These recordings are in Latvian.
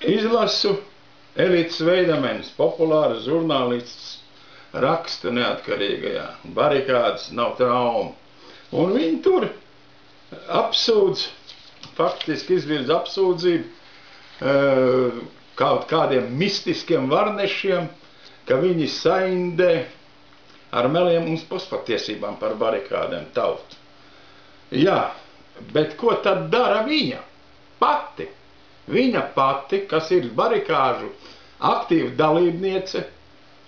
Izlasu Elīts Veidemanis, populārs žurnālists, raksta Neatkarīgajā. Barikādas nav trauma. Un viņi tur apsūdz, faktiski izvirza apsūdzību kaut kādiem mistiskiem varnešiem, ka viņi saindē ar meliem un puspatiesībām par barikādēm tautu. Jā, bet ko tad dara viņa pati? Viņa pati, kas ir barikāžu aktīva dalībniece,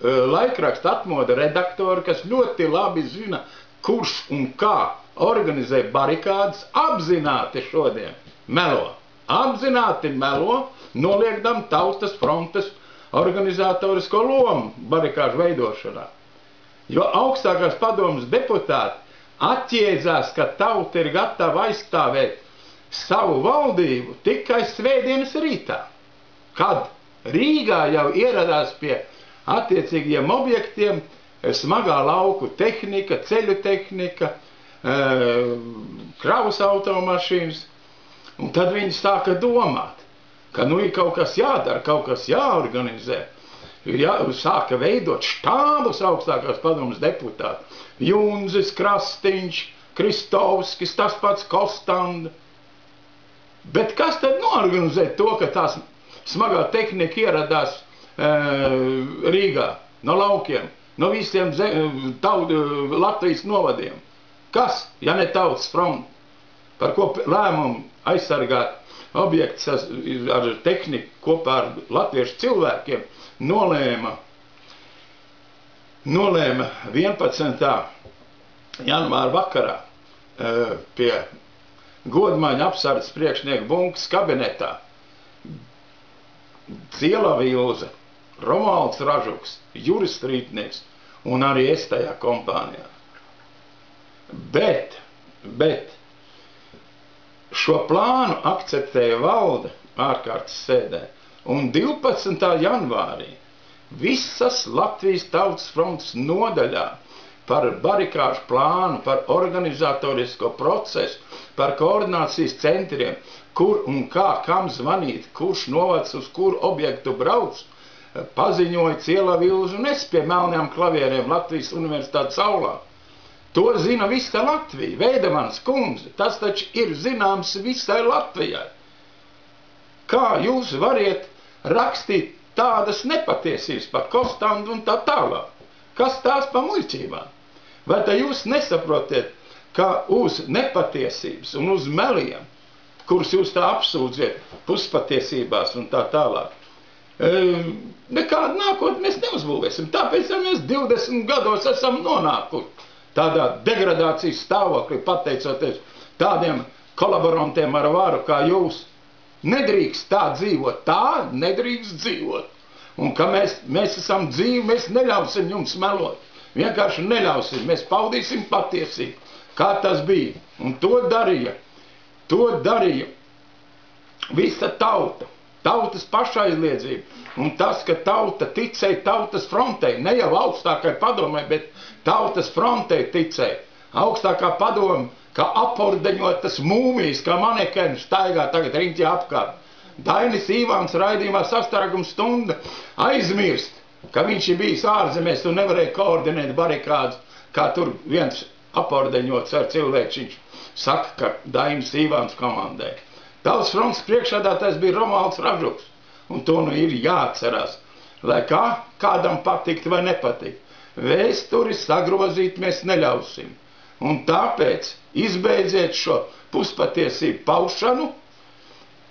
laikraksta Atmoda redaktori, kas ļoti labi zina, kurš un kā organizē barikādas, apzināti šodien melo. Apzināti melo, noliekdam Tautas frontes organizatorisko lomu barikāžu veidošanā. Jo augstākās padomes deputāti atjēdzās, ka tauta ir gatava aizstāvēt savu valdību tikai svētdienas rītā, kad Rīgā jau ieradās pie attiecīgiem objektiem smagā lauku tehnika, ceļu tehnika, kravas automašīnas, un tad viņi sāka domāt, ka nu ir kaut kas jādara, kaut kas jāorganizē. Sāka veidot štābus augstākās padomes deputāti. Junzis, Krastiņš, Kristovskis, tas pats Kostanda. Bet kas tad noorganizē to, ka tās smagā tehnika ieradās Rīgā, no laukiem, no visiem Latvijas novadiem? Kas, ja ne Tautas fronte, par ko lēmumu aizsargāt objekts ar tehniku kopā ar latviešu cilvēkiem, nolēma 11. janvāra vakarā pie Godmaņa apsardzes priekšnieka Bunkas kabinetā Ciela Vilze, Romualds Ražuks, Juris Strītnieks un arī es tajā kompānijā. Bet šo plānu akceptēja valde ārkārtas sēdē, un 12. janvārī visas Latvijas Tautas frontes nodaļā par barikāžu plānu, par organizatorisko procesu, par koordinācijas centriem, kur un kā, kam zvanīt, kurš novads uz kuru objektu brauc, paziņoja Ciela Vilze un es pie melnajām klavieriem Latvijas Universitātes aulā. To zina visa Latvija, Veidemanis kundze, tas taču ir zināms visai Latvijai. Kā jūs variet rakstīt tādas nepatiesības par Kostandu un tā tālāk? Kas tās pa muļķībām? Vai tā jūs nesaprotiet, ka uz nepatiesības un uz meliem, kurus jūs tā apsūdziet puspatiesībās un tā tālāk, nekādu nākotni mēs neuzbūvēsim. Tāpēc mēs 20 gados esam nonākuši tādā degradācijas stāvoklī, pateicoties tādiem kolaborantiem ar varu kā jūs. Nedrīkst tā dzīvot, tā nedrīkst dzīvot. Un ka mēs esam dzīvi, mēs neļausim jums melot. Vienkārši neļausim, mēs paudīsim patiesību, kā tas bija. Un to darīja visa tauta, tautas pašaizliedzība. Un tas, ka tauta ticēja Tautas frontei, ne jau augstākai padomai, bet Tautas frontei ticēja. Augstākā padome, kā apordeņotas mūmijas, kā manekeni staigā tagad riņķī apkārt. Dainis Ivāns raidījumā Sastarguma stunda aizmirst, ka viņš ir bijis ārzemēs un nevarēja koordinēt barikādas, kā tur viens apordeņots ar cilvēčiņš saka, ka Dainis Ivāns komandē. Tautas frontes priekšsēdētājs bija Romualds Ražuks, un to nu ir jāatcerās, lai kādam patikt vai nepatikt. Vēsturi sagrozīt mēs neļausim. Un tāpēc izbeidziet šo puspatiesību paušanu,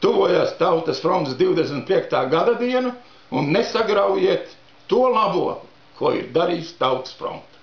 tuvojās Tautas frontes 25. gada diena un nesagraujiet to labo, ko ir darījis Tautas fronte.